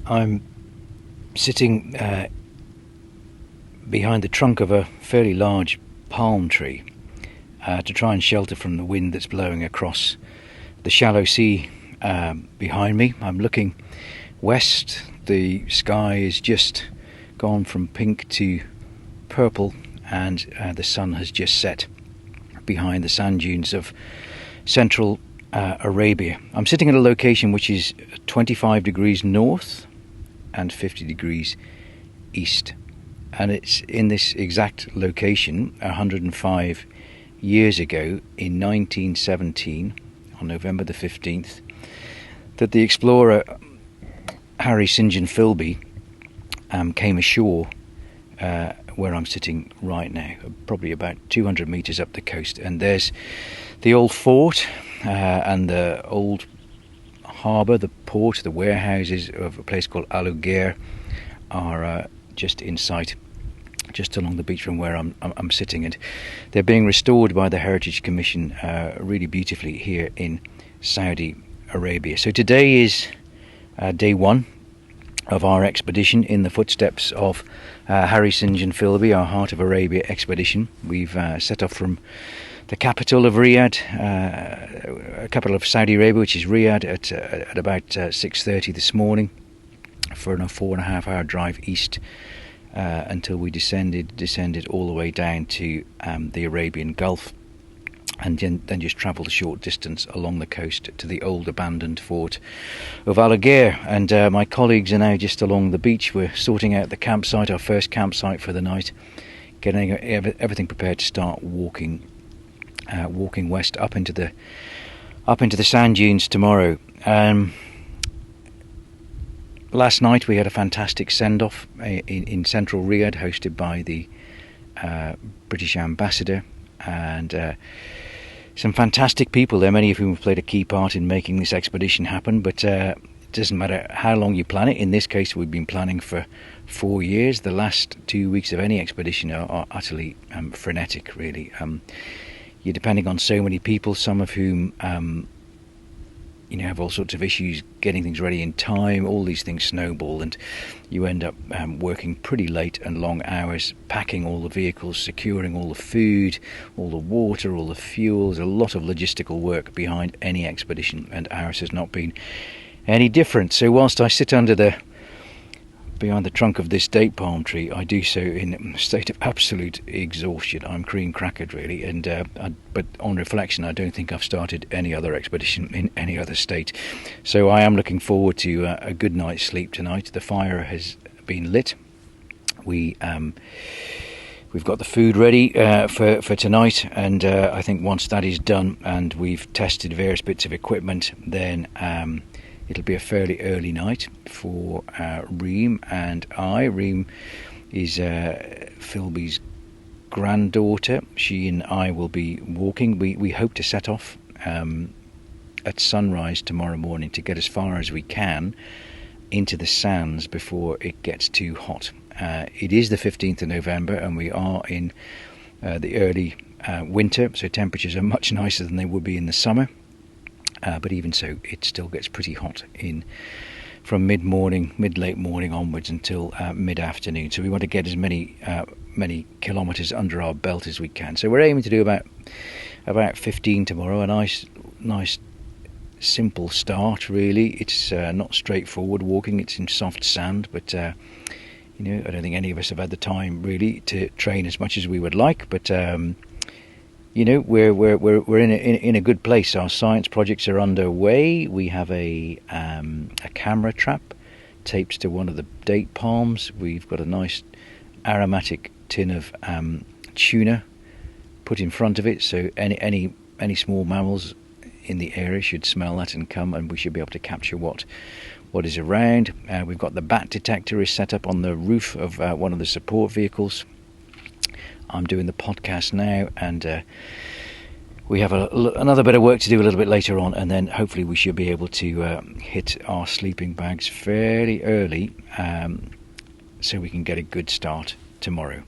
I'm sitting behind the trunk of a fairly large palm tree to try and shelter from the wind that's blowing across the shallow sea behind me. I'm looking west. The sky is just gone from pink to purple, and the sun has just set behind the sand dunes of central Arabia. I'm sitting at a location which is 25 degrees north and 50 degrees east, and it's in this exact location 105 years ago in 1917 on November the 15th that the explorer Harry St John Philby came ashore where I'm sitting right now, probably about 200 metres up the coast. And there's the old fort and the old harbour, the port, the warehouses of a place called Uqayr are just in sight, just along the beach from where I'm sitting, and they're being restored by the Heritage Commission really beautifully here in Saudi Arabia. So today is day one of our expedition in the footsteps of Harry St John Philby, our Heart of Arabia expedition. We've set off from the capital of Riyadh, capital of Saudi Arabia, which is Riyadh, at about 6:30 this morning for a 4.5-hour drive east until we descended all the way down to the Arabian Gulf, and then just travelled a short distance along the coast to the old abandoned fort of Uqayr. And my colleagues are now just along the beach. We're sorting out the campsite, our first campsite for the night, getting everything prepared to start walking west up into the sand dunes tomorrow. Last night we had a fantastic send-off in central Riyadh, hosted by the British ambassador, and some fantastic people there, many of whom have played a key part in making this expedition happen. But it doesn't matter how long you plan it. In this case, we've been planning for 4 years. The last 2 weeks of any expedition are utterly frenetic, really. You're depending on so many people, some of whom have all sorts of issues getting things ready in time. All these things snowball, and you end up working pretty late and long hours, packing all the vehicles, securing all the food, all the water, all the fuel. There's a lot of logistical work behind any expedition, and ours has not been any different. So whilst I sit behind the trunk of this date palm tree, I do so in a state of absolute exhaustion. I'm cream crackered, really, and but on reflection, I don't think I've started any other expedition in any other state. So I am looking forward to a good night's sleep tonight. The fire has been lit. We've got the food ready for tonight, and I think once that is done and we've tested various bits of equipment, then it'll be a fairly early night for Reem and I. Reem is Philby's granddaughter. She and I will be walking. We hope to set off at sunrise tomorrow morning to get as far as we can into the sands before it gets too hot. It is the 15th of November, and we are in the early winter, so temperatures are much nicer than they would be in the summer. But even so, it still gets pretty hot from mid late morning onwards until mid-afternoon. So we want to get as many kilometres under our belt as we can. So we're aiming to do about 15 tomorrow. A nice simple start, really. It's not straightforward walking. It's in soft sand, but I don't think any of us have had the time really to train as much as we would like. But we're in a good place. Our science projects are underway. We have a camera trap taped to one of the date palms. We've got a nice aromatic tin of tuna put in front of it, so any small mammals in the area should smell that and come, and we should be able to capture what is around. We've got the bat detector is set up on the roof of one of the support vehicles. I'm doing the podcast now, and we have another bit of work to do a little bit later on, and then hopefully we should be able to hit our sleeping bags fairly early, so we can get a good start tomorrow.